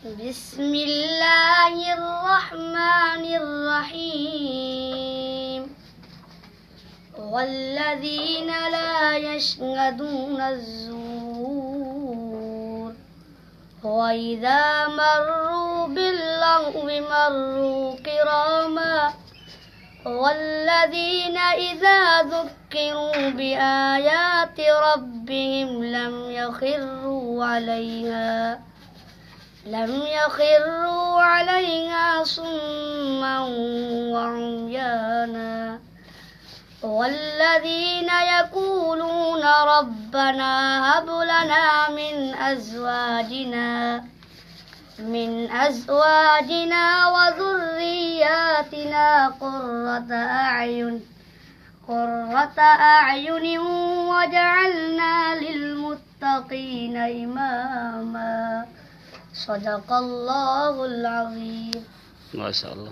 بسم الله الرحمن الرحيم والذين لا يشهدون الزور وإذا مروا باللغو مروا كراما والذين إذا ذكروا بآيات ربهم لم يخروا عليها صما وعميانا والذين يقولون ربنا هب لنا من أزواجنا وذرياتنا قرة أعين وجعلنا للمتقين إماما صدق الله العظيم. ما شاء الله.